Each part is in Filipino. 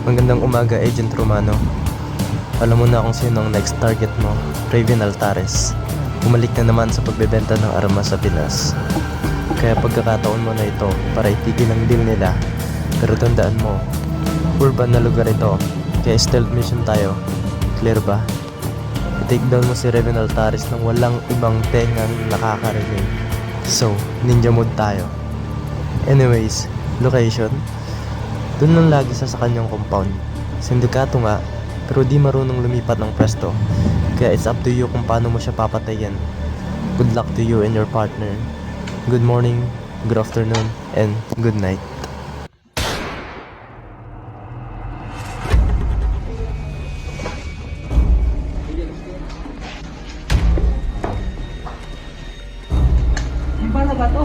Magandang umaga, Agent Romano. Alam mo na kung sino ang next target mo, Raven Altares. Bumalik na naman sa pagbebenta ng armas sa Pinas. Kaya pagkakataon mo na ito para itigil ang deal nila. Pero tandaan mo, urban na lugar ito, kaya stealth mission tayo. Clear ba? I-take down mo si Raven Altares nang walang ibang tengang nakakarinig. So, ninja mode tayo. Anyways, location? Doon lang lagi sa kanyang compound. Sindikato nga, pero di marunong lumipat ng pwesto. Kaya it's up to you kung paano mo siya papatayin. Good luck to you and your partner. Good morning, good afternoon, and good night. Paano ba to?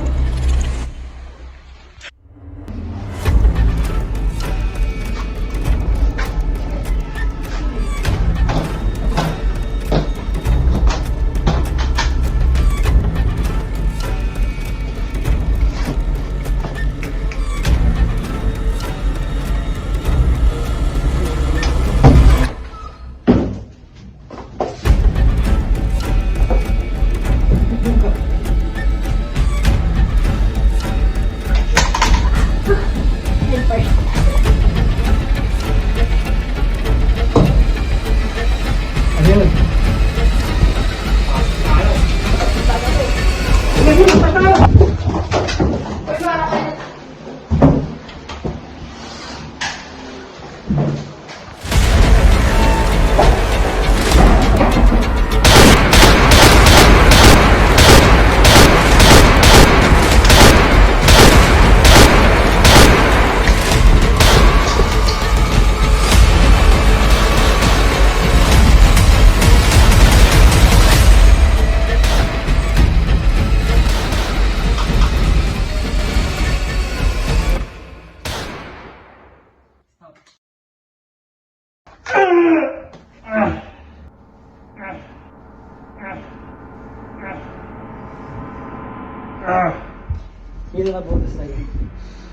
Sino na butas sa'yo?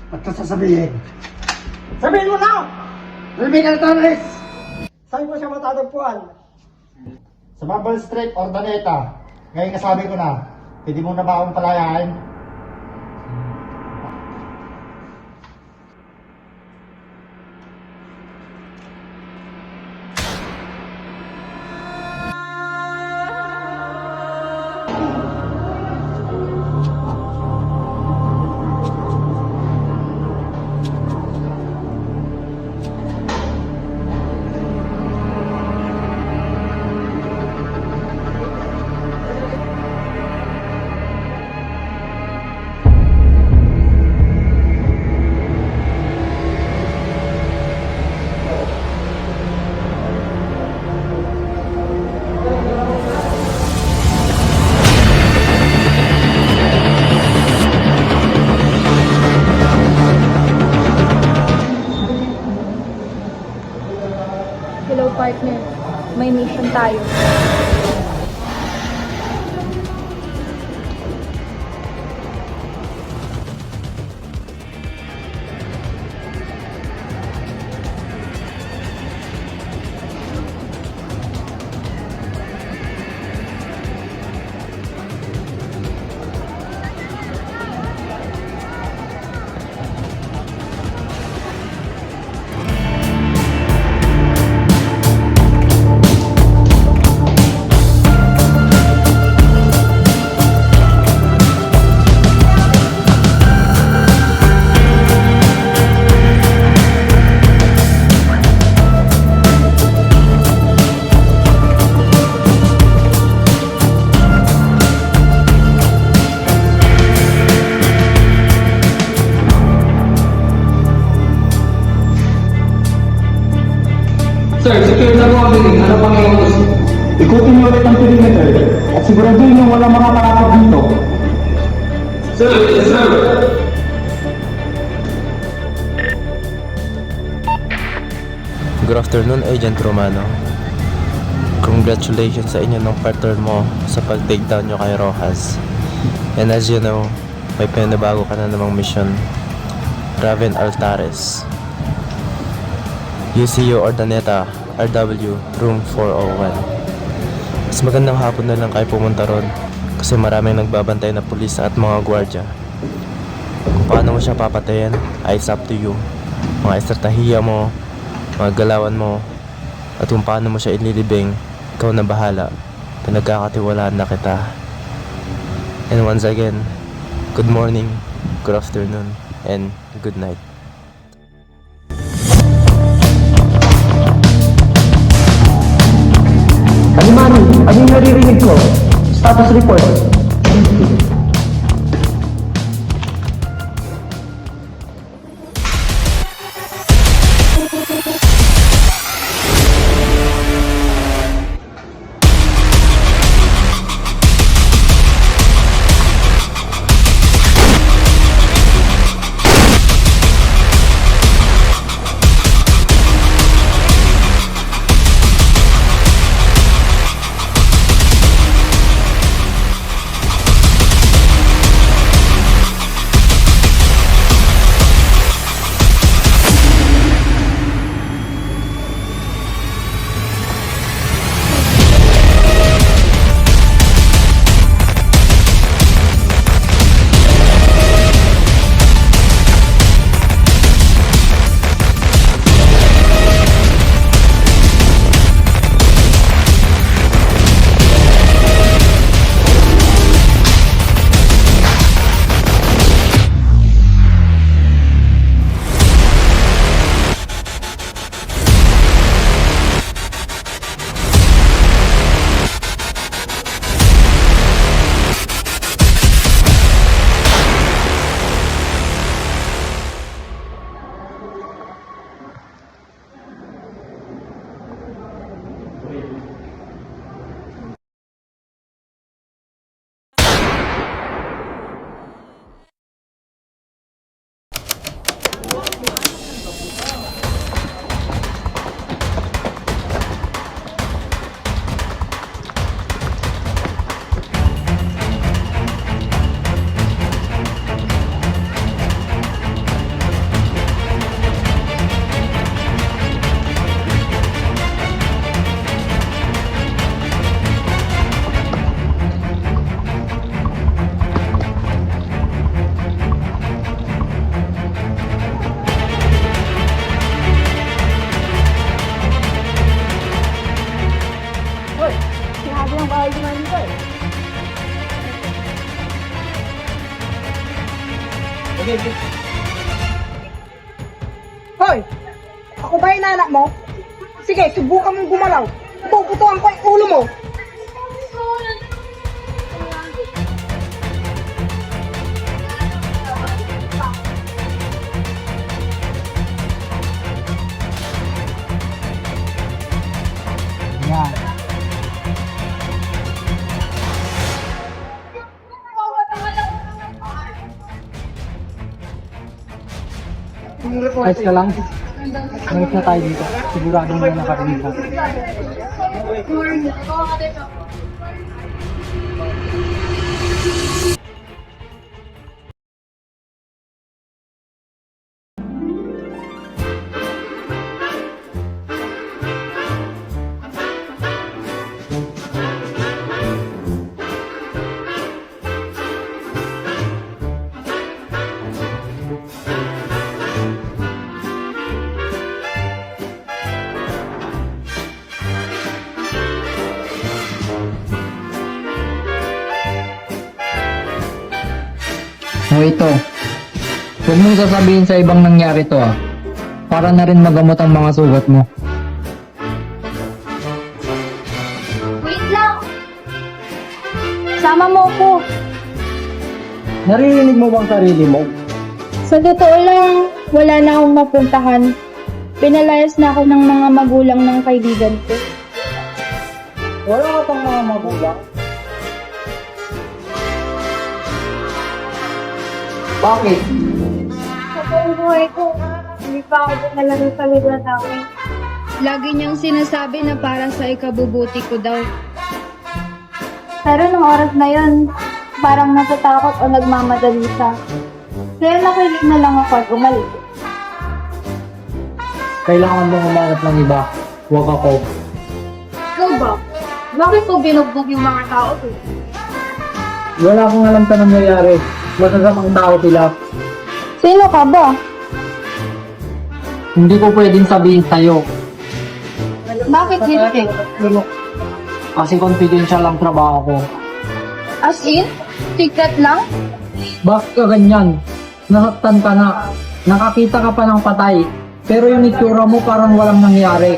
Ba't ka sasabihin? Sabihin mo na! Raven Altares! Saan mo siya matatagpuan? Sa Bumble Street, Ordaneta. Ngayon kasabi ko na, pwede mo na ba akong palayain? Hello partner, may mission tayo. Sir, secure na po ang building. Ano pang iutos? Ikutin niyo ulit ang perimeter at siguraduhin yung walang mga kalakad dito. Sir, yes sir. Good afternoon, Agent Romano. Congratulations sa inyo ng partner mo sa pag-take down nyo kay Rojas. And as you know, may pinabago ka na namang mission, Raven Altares. UCU Ordaneta, RW, room 401. Mas magandang hapon na lang kayo pumunta ron kasi maraming nagbabantay na pulis at mga gwardya. Kung paano mo siya papatayin ay it's up to you. Mga estratehiya mo, mga galawan mo, at kung paano mo siya ililibing, ikaw na bahala. Pinagkakatiwalaan na kita. And once again, good morning, good afternoon, and good night. Alimani, ano yung naririnig ko? Status report. Hoy! Ako ba yung anak mo? Sige, subukan mong gumalaw. Puputuan ko yung ulo mo. Yan. Ayos ka lang. Ayos na tayo dito. Siguradong may nakarinig ka. O ito, huwag mong sasabihin sa ibang nangyari to ah. Para na rin magamot ang mga sugat mo. Wait lang! Sama mo ko. Naririnig mo bang sarili mo? Sa totoo lang, wala na akong mapuntahan. Pinalayas na ako ng mga magulang ng kaibigan ko. Wala ka pang mga magulang. Bakit? Sa buong buhay ko, hindi pa ako talaga talaga sa akin. Lagi niyang sinasabi na para sa ikabubuti ko daw. Pero nung oras na yun, parang natatakot o nagmamadali siya. Kaya nakilig na lang ako at umalis. kailangan mong humanap ng iba. Huwag ako. Ikaw ba? Bakit ko binugbog yung mga tao to? Wala akong alam sa nangyayari. Masasamang tao sila. Sino ka ba? Hindi ko pwedeng sabihin sa'yo. Bakit hindi? Kasi confidential ang trabaho ko. As in? Secret lang? Bakit ka ganyan? Nasaktan ka na. Nakakita ka pa ng patay. Pero yung itsura mo parang walang nangyari.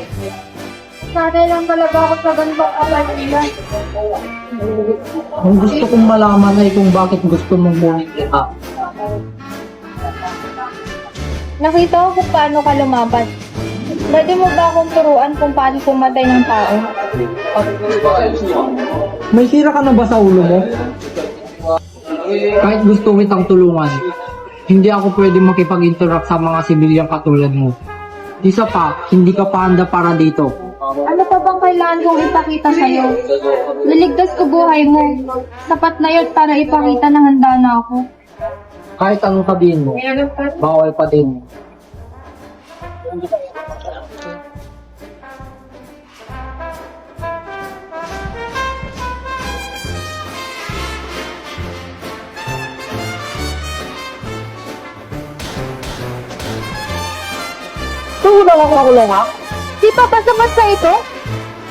Sanay lang talaga ako sa ganitong kapalitan. Ang gusto kong malaman ay kung bakit gusto mong bumita. Nakita ko kung paano ka lumaban. Pwede mo ba akong turuan kung paano pumatay ng tao? May sira ka na ba sa ulo mo? Kahit gusto kitang tulungan, hindi ako pwede makipag-interact sa mga sibilyang katulad mo. Isa pa, hindi ka pa handa para dito. Ano pa bang kailangan kong ipakita sa'yo? Niligtas ko buhay mo. Sapat na yun para ipakita na handa na ako. Kahit anong sabihin mo, bawal pa din. Tuho na lang ako lang ha. Di pa basta-basta ito?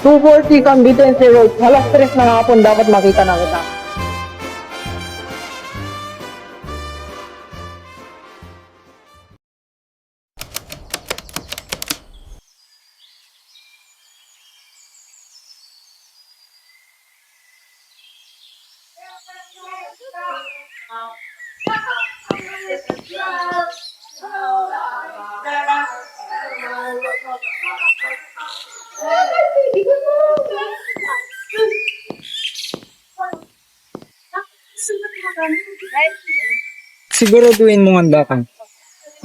240 Convenience Road. Halas 3 na hapon dapat makita na kita. Siguraduhin mong handa ka.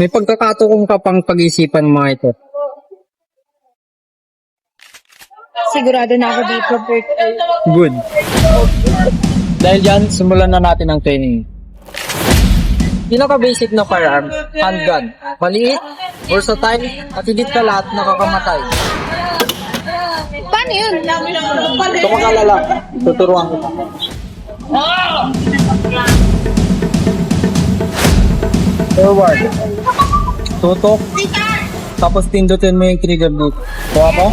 May pagkakataon ka pang pag-isipan mga ito. Sigurado na ako dito, Bert. Good. Dahil dyan, simulan na natin ang training. Pinaka-basic na firearm, handgun. Maliit, versatile, at higit ka lahat nakakamatay. Paano yun? Ito magalala, tuturuan kita. Forward. Tutok. Tapos pindutin mo yung trigger dito. Kuha mo?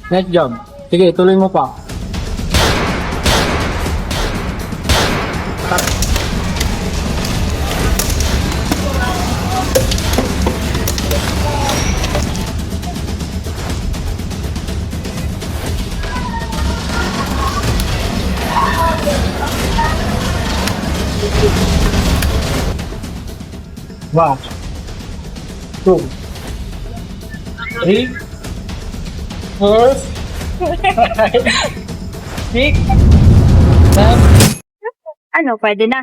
Nice job. Sige, tuloy mo pa. One, 2, 3, 4, 5, 6, 7. Ano, pwede na.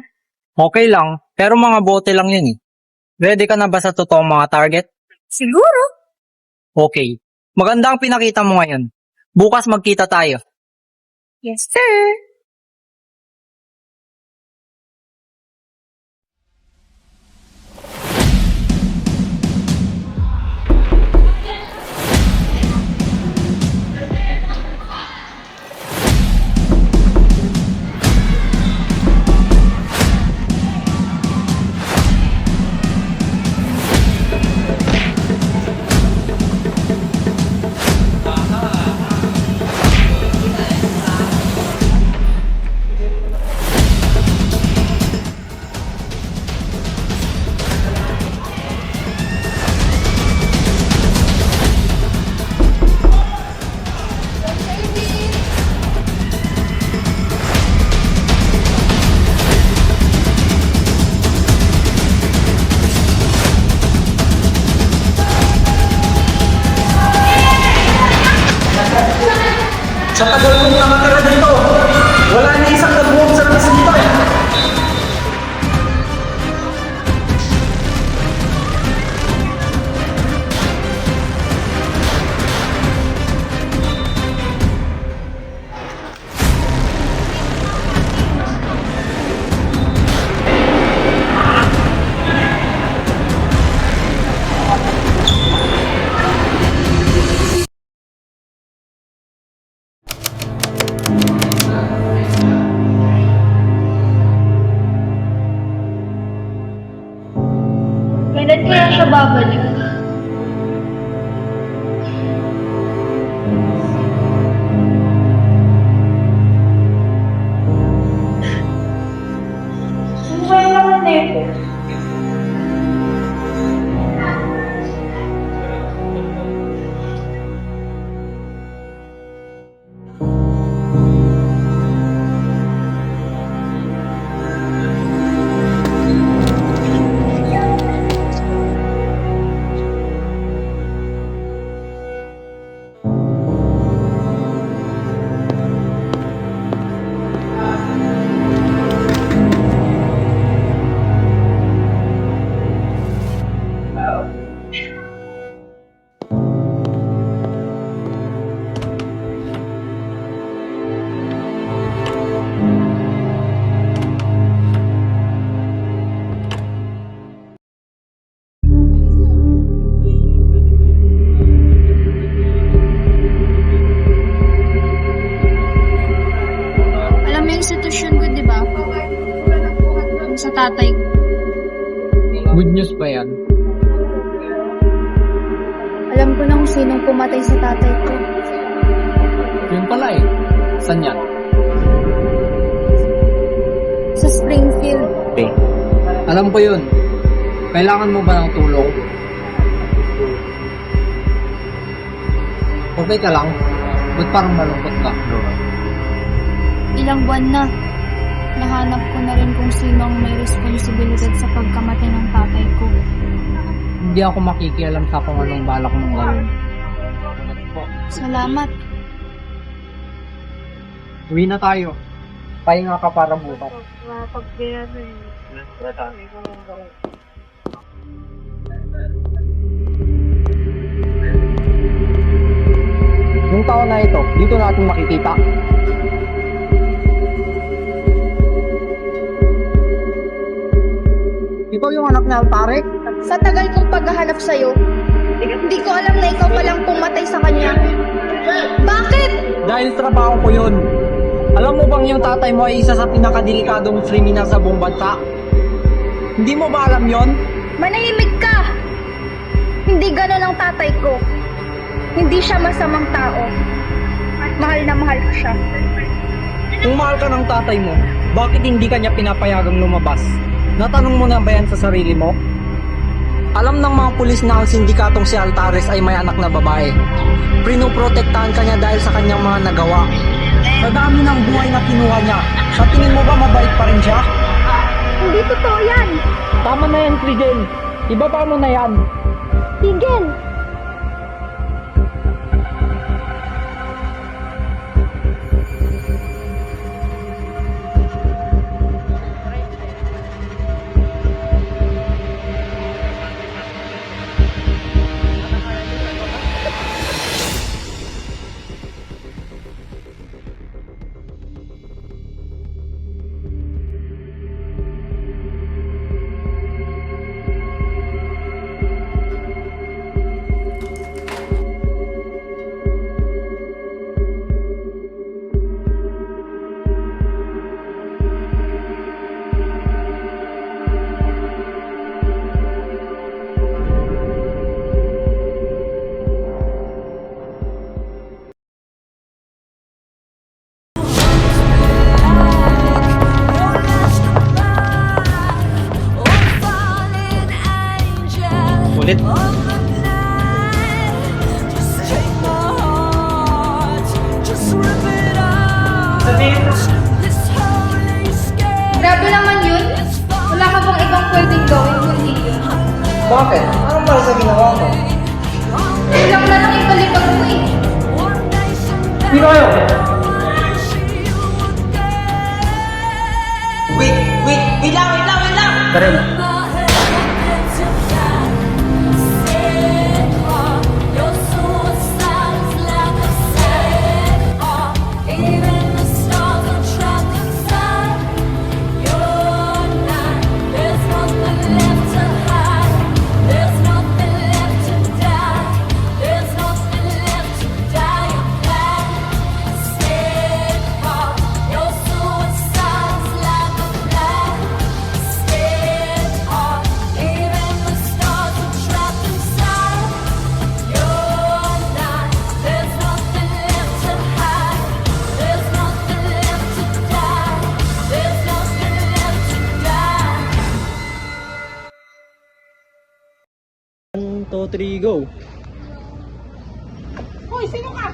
Okay lang, pero mga bote lang yun eh. Ready ka na ba sa totoong mga target? Siguro. Okay. Maganda ang pinakita mo ngayon. Bukas magkita tayo. Yes, sir. Sa tagal mong nakatira dito, wala na isang nag-home service dito eh. siya babalik. Ano naman eh? Alam mo yung sitwasyon ko, di ba? Yung sa tatay ko. Good news ba yan? Alam ko na kung sinong pumatay sa tatay ko. Yun pala eh. Saan yan? Sa Springfield. Alam ko yun. Kailangan mo ba ng tulong? Okay ka lang? Ba't parang malungkot ka? Ilang buwan na. Nahanap ko na rin kung sino ang may responsibilidad sa pagkamatay ng tatay ko. Hindi ako makikialam sa kung anong balak mong gawin. Salamat. Uwi na tayo. Pahinga ka para bukas. Yung taon na ito, dito natin makikita. Ikaw yung anak ni Altarek? Sa tagal kong paghahanap sa'yo, hindi ko alam na ikaw palang pumatay sa kanya. Bakit? Dahil trabaho ko yun. Alam mo bang yung tatay mo ay isa sa pinakadelikadong kriminal sa buong bansa? Hindi mo ba alam yon? Manahimik ka! Hindi ganon ang tatay ko. Hindi siya masamang tao. Mahal na mahal ko siya. Kung mahal ka ng tatay mo, bakit hindi ka niya pinapayagang lumabas? Natanong mo na ba yan sa sarili mo? Alam ng mga pulis na ang sindikatong si Altares ay may anak na babae. Pinoprotektahan ka niya dahil sa kanyang mga nagawa. Sa dami ng buhay na kinuha niya, sa tingin mo ba mabait pa rin siya? Hindi totoo yan! Tama na yan, Trigel. Ibaba mo na yan. Tigil! Ulit. Grabe naman yun. Wala ka bang ibang pwedeng gawin kundi yun? Bakit? Anong para sa ginawa mo? Kulang na lang ikalipag mo eh. Sino kayo? Wait lang! Karel. 2, 3, go. Hoy, sino ka?